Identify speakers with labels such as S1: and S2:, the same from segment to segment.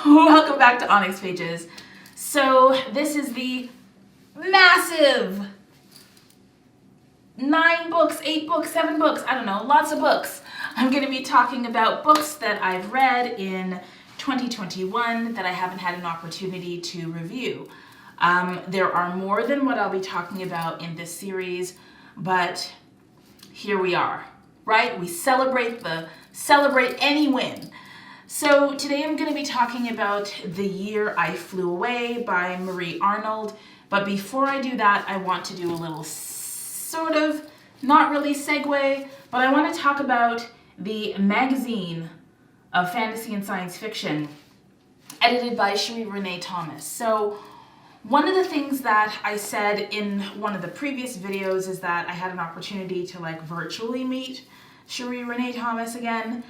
S1: Welcome back to ONYX Pages. So this is the massive 9 books, 8 books, 7 books, I don't know, lots of books. I'm going to be talking about books that I've read in 2021 that I haven't had an opportunity to review. There are more than what I'll be talking about in this series, but here we are, right? We celebrate any win. So today I'm going to be talking about The Year I Flew Away by Marie Arnold. But before I do that, I want to do a little sort of, not really segue, but I want to talk about the magazine of fantasy and science fiction edited by Cherie Renee Thomas. So one of the things that I said in one of the previous videos is that I had an opportunity to virtually meet Cherie Renee Thomas again.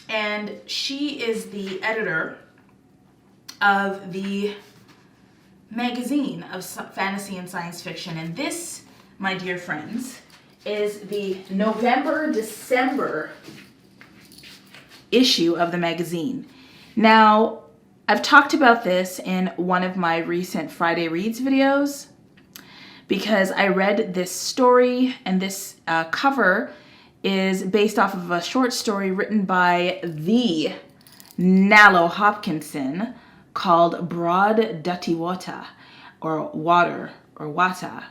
S1: And she is the editor of the magazine of fantasy and science fiction. And this, my dear friends, is the November-December issue of the magazine. Now, I've talked about this in one of my recent Friday Reads videos because I read this story, and this cover is based off of a short story written by the Nalo Hopkinson called Broad Dirty Water, or Water, or Wata.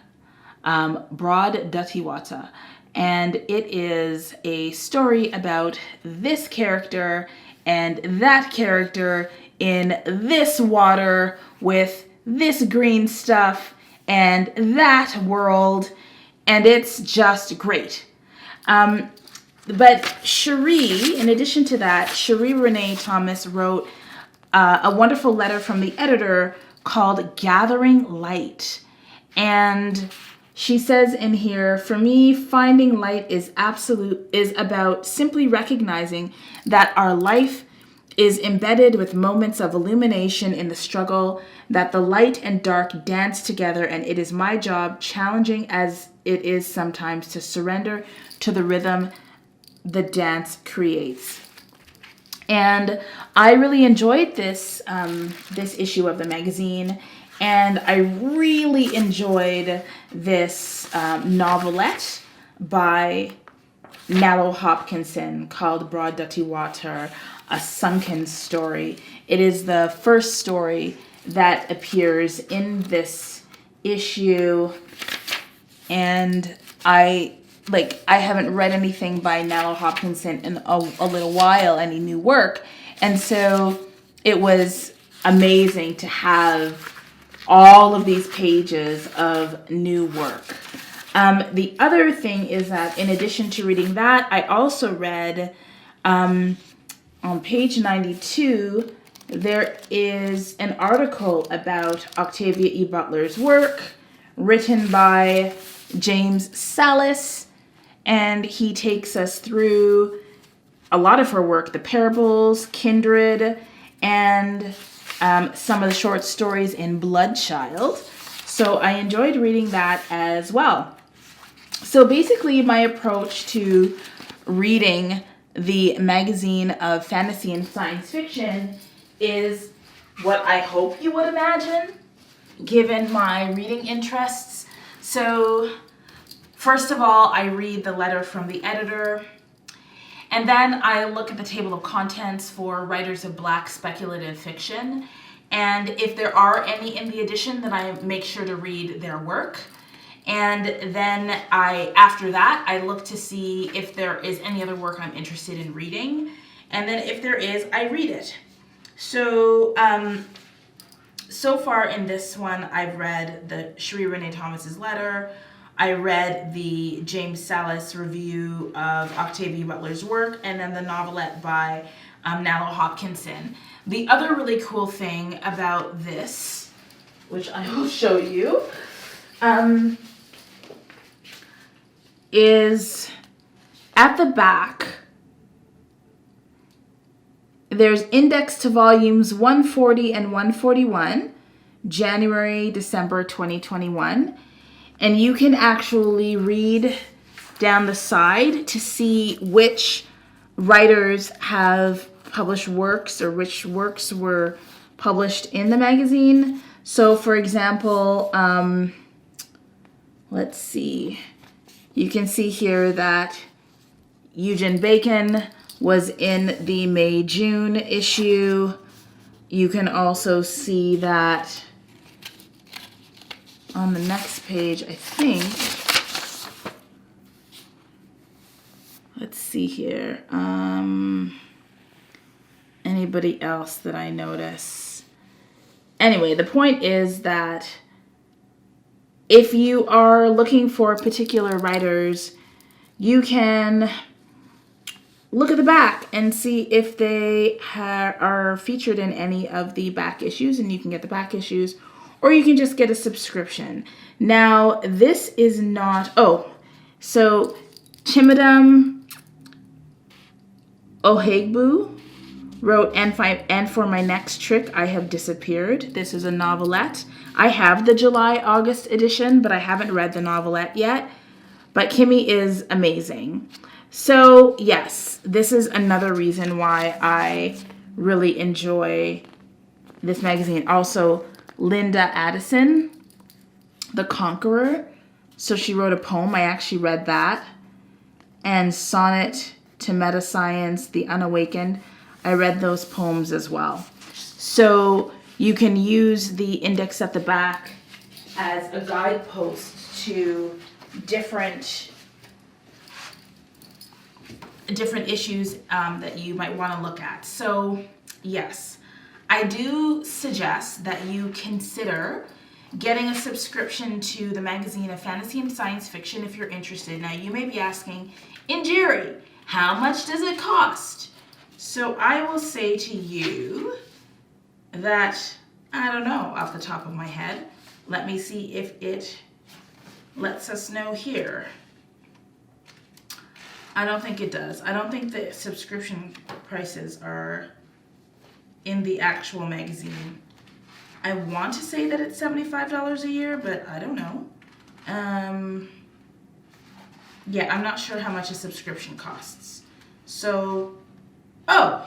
S1: Broad Dirty Water. And it is a story about this character and that character in this water with this green stuff and that world, and it's just great. But Cherie, in addition to that, Cherie Renee Thomas wrote a wonderful letter from the editor called Gathering Light. And she says in here, for me, finding light is about simply recognizing that our life is embedded with moments of illumination in the struggle, that the light and dark dance together, and it is my job, challenging as it is sometimes, to surrender to the rhythm the dance creates. And I really enjoyed this issue of the magazine, and I really enjoyed this novelette by Nalo Hopkinson called Broad Dirty Water, A Sunken Story. It is the first story that appears in this issue, and I haven't read anything by Nalo Hopkinson in a little while, any new work, and so it was amazing to have all of these pages of new work. The other thing is that in addition to reading that, I also read on page 92, there is an article about Octavia E. Butler's work written by James Salis, and he takes us through a lot of her work, The Parables, Kindred, and some of the short stories in Bloodchild. So I enjoyed reading that as well. So basically my approach to reading the magazine of fantasy and science fiction is what I hope you would imagine, given my reading interests. So first of all, I read the letter from the editor, and then I look at the table of contents for writers of Black speculative fiction. And if there are any in the edition, then I make sure to read their work. And then after that, I look to see if there is any other work I'm interested in reading. And then if there is, I read it. So, so far in this one, I've read the Cherie Renee Thomas's letter. I read the James Salis review of Octavia Butler's work, and then the novelette by Nalo Hopkinson. The other really cool thing about this, which I will show you, is at the back, there's index to volumes 140 and 141, January, December 2021. And you can actually read down the side to see which writers have published works or which works were published in the magazine. So for example, let's see, you can see here that Eugen Bacon was in the May-June issue. You can also see that on the next page, I think, let's see here, anybody else that I notice? Anyway, the point is that if you are looking for particular writers, you can look at the back and see if they are featured in any of the back issues, and you can get the back issues, or you can just get a subscription. Now, this is not, so Chimedum Ohegbu wrote, and for my next trick, I have disappeared. This is a novelette. I have the July-August edition, but I haven't read the novelette yet. But Kimmy is amazing. So yes, this is another reason why I really enjoy this magazine. Also, Linda Addison, The Conqueror. So she wrote a poem. I actually read that. And Sonnet to Metascience, The Unawakened. I read those poems as well. So you can use the index at the back as a guidepost to different issues that you might want to look at. So yes, I do suggest that you consider getting a subscription to the magazine of fantasy and science fiction if you're interested. Now you may be asking, Injiri, how much does it cost? So I will say to you that, I don't know off the top of my head. Let me see if it lets us know here. I don't think it does. I don't think the subscription prices are in the actual magazine. I want to say that it's $75 a year, but I don't know. Yeah, I'm not sure how much a subscription costs. So,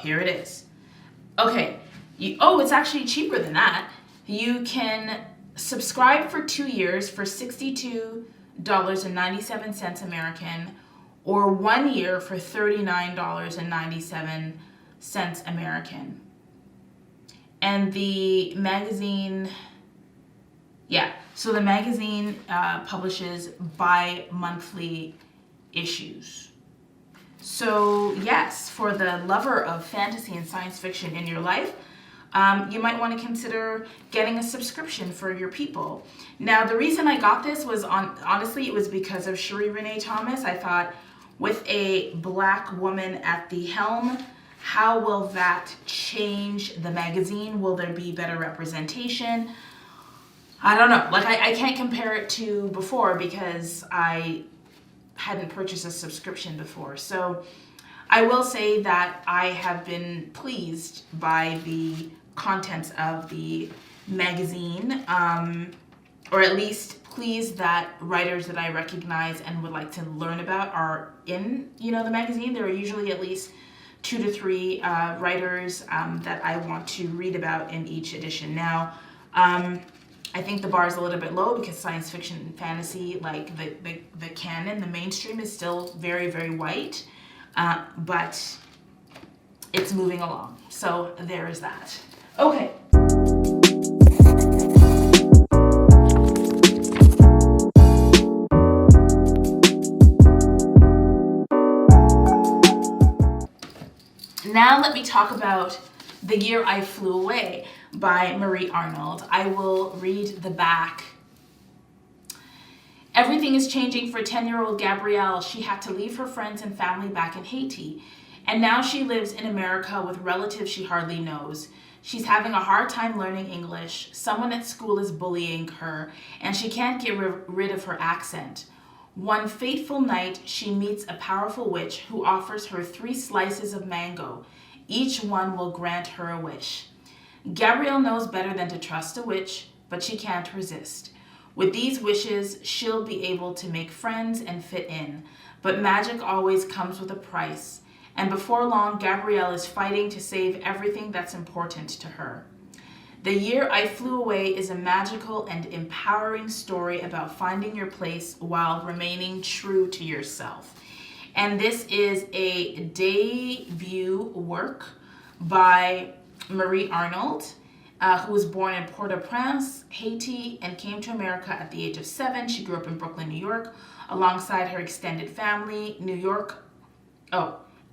S1: here it is. Okay. It's actually cheaper than that. You can subscribe for 2 years for $62.97 American, or 1 year for $39.97 American. And the magazine, so the magazine publishes bi-monthly issues. So yes, for the lover of fantasy and science fiction in your life, you might want to consider getting a subscription for your people. Now, the reason I got this was, honestly, it was because of Cherie Renee Thomas. I thought, with a Black woman at the helm, how will that change the magazine? Will there be better representation? I don't know. Like, I can't compare it to before because I hadn't purchased a subscription before. So I will say that I have been pleased by the contents of the magazine, or at least pleased that writers that I recognize and would like to learn about are in, the magazine. There are usually at least 2 to 3 writers that I want to read about in each edition. Now, I think the bar is a little bit low because science fiction and fantasy, like the canon, the mainstream, is still very, very white, but it's moving along. So there is that. Okay. Now let me talk about The Year I Flew Away by Marie Arnold. I will read the back. Everything is changing for 10-year-old Gabrielle. She had to leave her friends and family back in Haiti. And now she lives in America with relatives she hardly knows. She's having a hard time learning English. Someone at school is bullying her, and she can't get rid of her accent. One fateful night, she meets a powerful witch who offers her 3 slices of mango. Each one will grant her a wish. Gabrielle knows better than to trust a witch, but she can't resist. With these wishes, she'll be able to make friends and fit in. But magic always comes with a price, and before long, Gabrielle is fighting to save everything that's important to her. The Year I Flew Away is a magical and empowering story about finding your place while remaining true to yourself. And this is a debut work by Marie Arnold, who was born in Port-au-Prince, Haiti, and came to America at the age of 7. She grew up in Brooklyn, New York, alongside her extended family.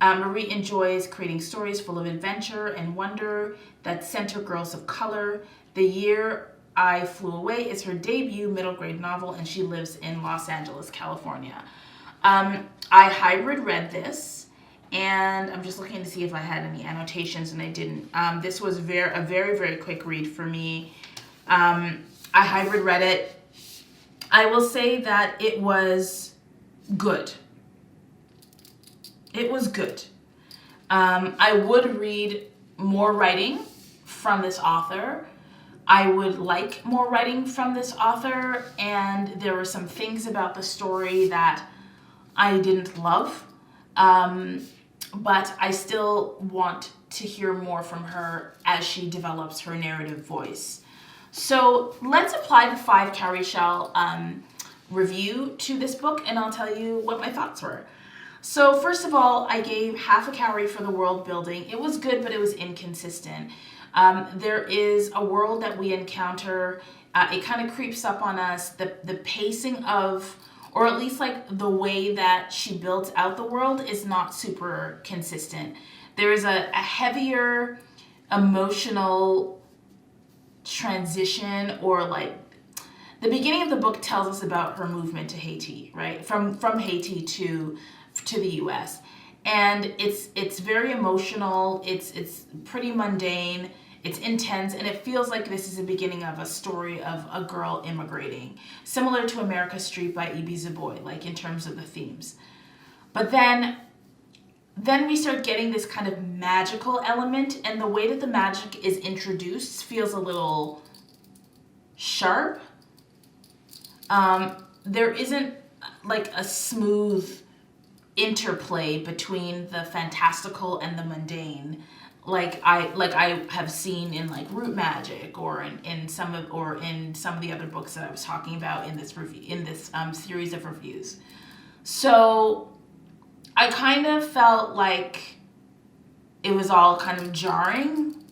S1: Marie enjoys creating stories full of adventure and wonder that center girls of color. The Year I Flew Away is her debut middle grade novel, and she lives in Los Angeles, California. I hybrid read this, and I'm just looking to see if I had any annotations, and I didn't. This was a very, very quick read for me. I hybrid read it. I will say that it was good. It was good. I would read more writing from this author. I would like more writing from this author, and there were some things about the story that I didn't love, but I still want to hear more from her as she develops her narrative voice. So let's apply the 5 cowrie shell review to this book, and I'll tell you what my thoughts were. So first of all, I gave half a cowrie for the world building. It was good, but it was inconsistent. There is a world that we encounter. It kind of creeps up on us. The pacing of, or at least like the way that she builds out the world is not super consistent. There is a heavier emotional transition, or like the beginning of the book tells us about her movement to Haiti, right? From Haiti to the US. And it's very emotional, it's pretty mundane, it's intense, and it feels like this is the beginning of a story of a girl immigrating, similar to America Street by E.B. Zaboy, like in terms of the themes. But then we start getting this kind of magical element, and the way that the magic is introduced feels a little sharp. There isn't like a smooth interplay between the fantastical and the mundane, like I have seen in like Root Magic, or in some of the other books that I was talking about in this series of reviews. So I kind of felt like it was all kind of jarring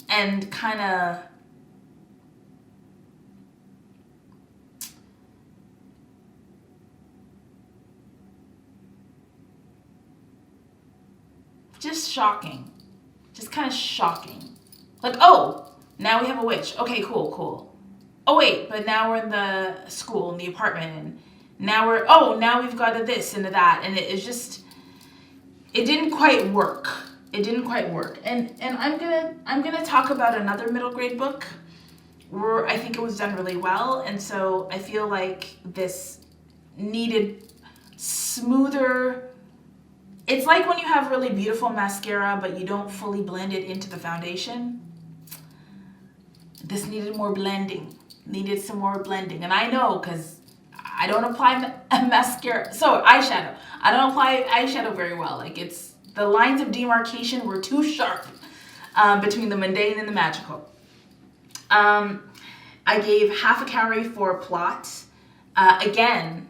S1: and kind of just shocking. Just kind of shocking. Like, oh, now we have a witch. Okay, cool. Oh, wait, but now we're in the school, in the apartment, and now we've got a this and a that, and it didn't quite work. It didn't quite work. And I'm gonna talk about another middle grade book where I think it was done really well, and so I feel like this needed smoother. It's like when you have really beautiful mascara, but you don't fully blend it into the foundation. This needed more blending. Needed some more blending. And I know, because I don't apply mascara. So eyeshadow. I don't apply eyeshadow very well. Like, it's, the lines of demarcation were too sharp between the mundane and the magical. I gave half a cowrie for plot. Again,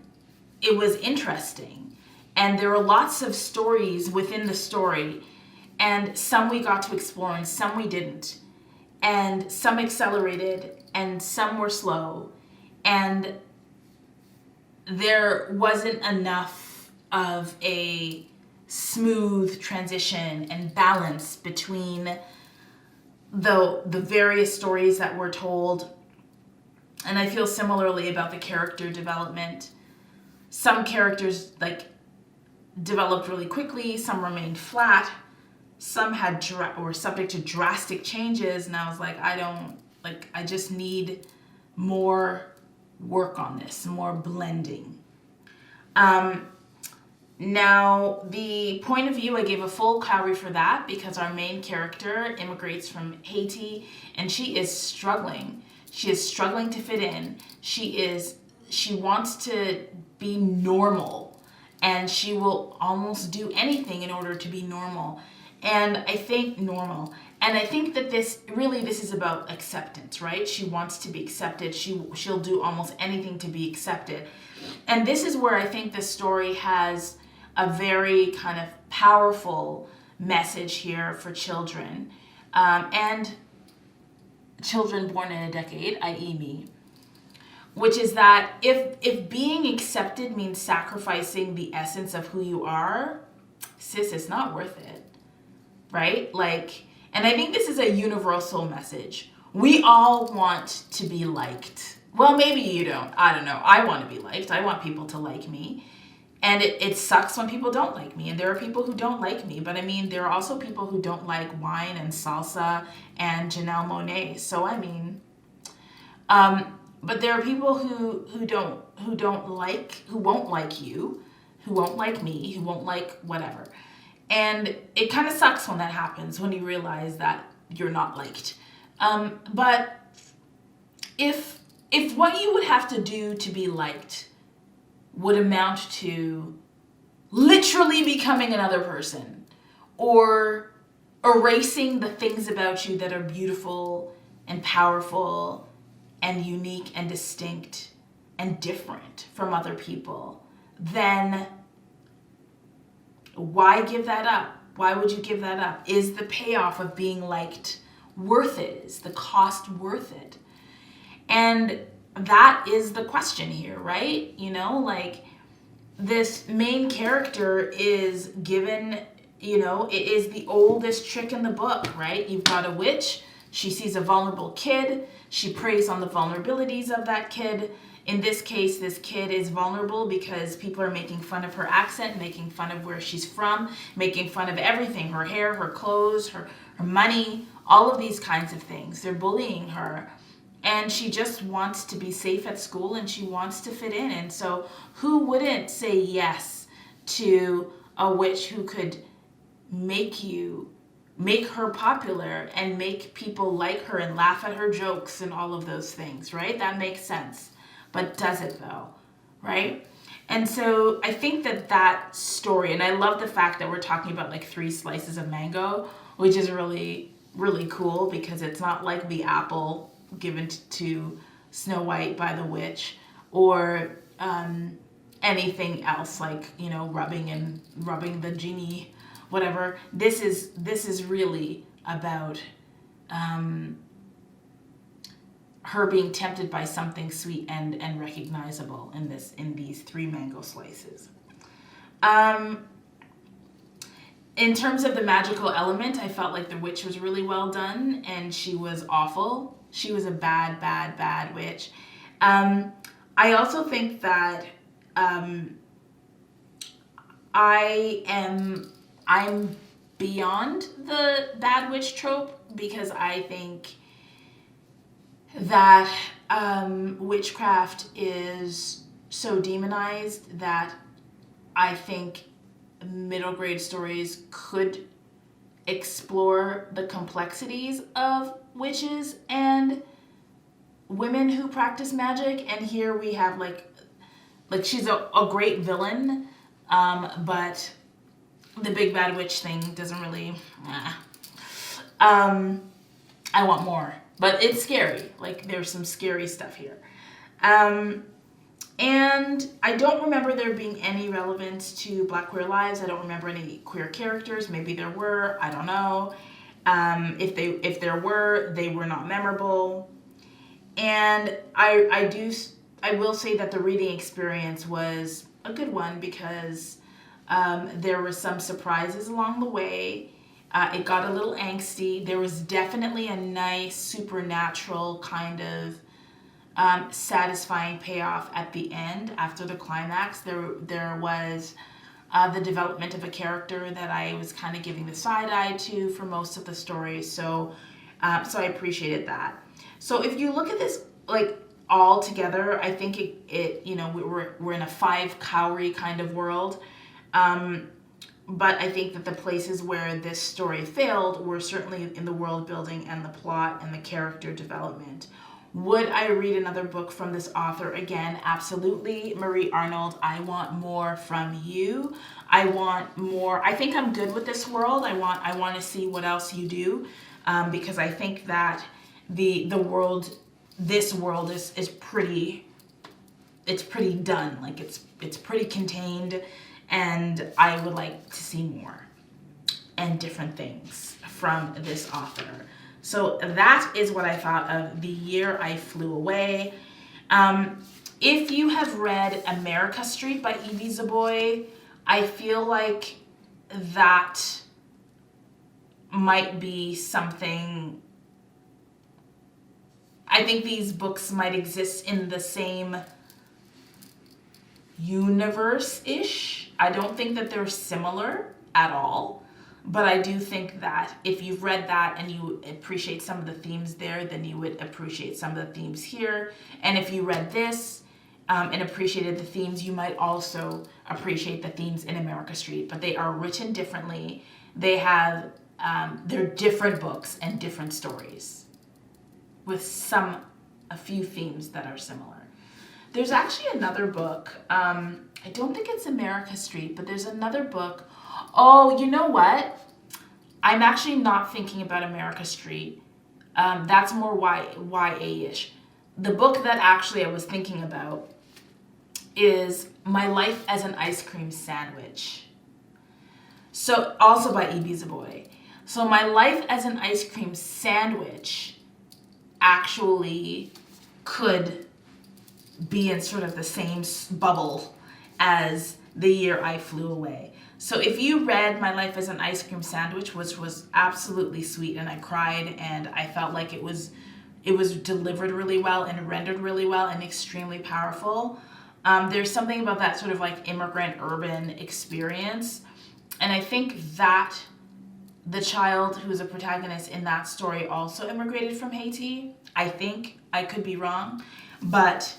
S1: it was interesting. And there were lots of stories within the story, and some we got to explore and some we didn't. And some accelerated and some were slow. And there wasn't enough of a smooth transition and balance between the various stories that were told. And I feel similarly about the character development. Some characters developed really quickly, some remained flat, some were subject to drastic changes, and I was like, I just need more work on this, more blending. Now, the point of view, I gave a full cowrie for that because our main character immigrates from Haiti, and she is struggling. She is struggling to fit in. She wants to be normal. and she will almost do anything in order to be normal. And I think that this is about acceptance, right? She wants to be accepted. She'll do almost anything to be accepted. And this is where I think this story has a very kind of powerful message here for children, and children born in a decade, i.e. me, which is that if being accepted means sacrificing the essence of who you are, sis, it's not worth it, right? Like, and I think this is a universal message. We all want to be liked. Well, maybe you don't. I don't know. I want to be liked. I want people to like me. And it sucks when people don't like me. And there are people who don't like me. But I mean, there are also people who don't like wine and salsa and Janelle Monáe. So I mean, but there are people who won't like you, who won't like me, who won't like whatever. And it kind of sucks when that happens, when you realize that you're not liked. But if what you would have to do to be liked would amount to literally becoming another person, or erasing the things about you that are beautiful and powerful and unique and distinct and different from other people, then why give that up? Why would you give that up? Is the payoff of being liked worth it? Is the cost worth it? And that is the question here, right? You know, like, this main character is given, you know, it is the oldest trick in the book, right? You've got a witch. She sees a vulnerable kid. She preys on the vulnerabilities of that kid. In this case, this kid is vulnerable because people are making fun of her accent, making fun of where she's from, making fun of everything, her hair, her clothes, her money, all of these kinds of things. They're bullying her. And she just wants to be safe at school, and she wants to fit in. And so who wouldn't say yes to a witch who could make her popular and make people like her and laugh at her jokes and all of those things, right? That makes sense. But does it though, right? And so I think that story, and I love the fact that we're talking about like 3 slices of mango, which is really, really cool, because it's not like the apple given to Snow White by the witch, or anything else, like, you know, rubbing the genie, whatever. This is really about her being tempted by something sweet and recognizable in these 3 mango slices. In terms of the magical element, I felt like the witch was really well done, and she was awful. She was a bad, bad, bad witch. I also think that I'm beyond the bad witch trope, because I think that witchcraft is so demonized that I think middle grade stories could explore the complexities of witches and women who practice magic. And here we have like she's a great villain, but the big bad witch thing doesn't really, I want more, but it's scary. Like, there's some scary stuff here. And I don't remember there being any relevance to Black queer lives. I don't remember any queer characters. Maybe there were, I don't know. If there were, they were not memorable. And I will say that the reading experience was a good one, because there were some surprises along the way. It got a little angsty. There was definitely a nice supernatural kind of satisfying payoff at the end. After the climax, there was the development of a character that I was kind of giving the side eye to for most of the story. So I appreciated that. So if you look at this like all together, I think it you know, we're in a 5 cowrie kind of world. But I think that the places where this story failed were certainly in the world building and the plot and the character development. Would I read another book from this author again? Absolutely. Marie Arnold, I want more from you. I want more. I think I'm good with this world. I want to see what else you do, because I think that this world is pretty, it's pretty done. Like it's pretty contained, and I would like to see more and different things from this author. So that is what I thought of The Year I Flew Away. If you have read America Street by Evie Zaboy, I feel like that might be something. I think these books might exist in the same universe-ish. I don't think that they're similar at all. But I do think that if you've read that and you appreciate some of the themes there, then you would appreciate some of the themes here. And if you read this and appreciated the themes, you might also appreciate the themes in America Street. But they are written differently. They have, they're different books and different stories with a few themes that are similar. There's actually another book. I don't think it's America Street, but there's another book. Oh, you know what? I'm actually not thinking about America Street. That's more YA-ish. The book that actually I was thinking about is My Life as an Ice Cream Sandwich. So, also by Evie Zaboy. So, My Life as an Ice Cream Sandwich actually could be in sort of the same bubble as The Year I Flew Away. So if you read My Life as an Ice Cream Sandwich, which was absolutely sweet, and I cried, and I felt like it was delivered really well and rendered really well and extremely powerful. There's something about that sort of like immigrant urban experience. And I think that the child who's a protagonist in that story also immigrated from Haiti. I think. I could be wrong. But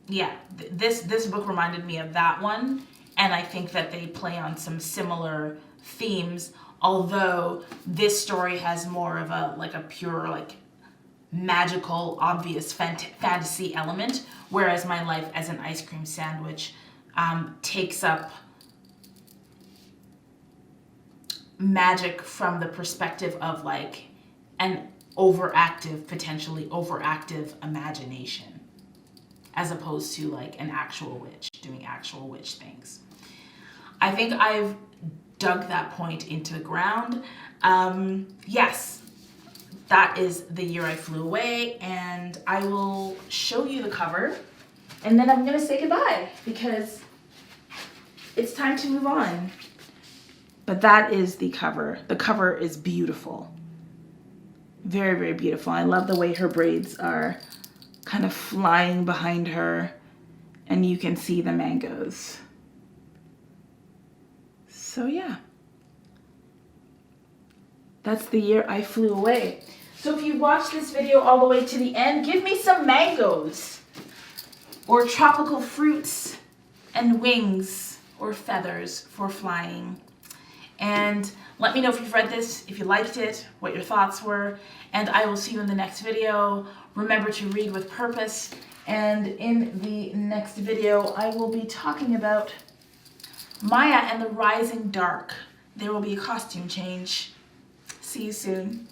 S1: yeah, this book reminded me of that one. And I think that they play on some similar themes, although this story has more of a pure, like, magical, obvious fantasy element, whereas My Life as an Ice Cream Sandwich takes up magic from the perspective of, like, an potentially overactive imagination, as opposed to, like, an actual witch doing actual witch things. I think I've dug that point into the ground. Yes, that is The Year I Flew Away, and I will show you the cover, and then I'm going to say goodbye, because it's time to move on. But that is the cover. The cover is beautiful. Very, very beautiful. I love the way her braids are kind of flying behind her, and you can see the mangoes. So yeah, that's The Year I Flew Away. So if you watched this video all the way to the end, give me some mangoes or tropical fruits and wings or feathers for flying. And let me know if you've read this, if you liked it, what your thoughts were, and I will see you in the next video. Remember to read with purpose, and in the next video I will be talking about Maya and the Rising Dark. There will be a costume change. See you soon.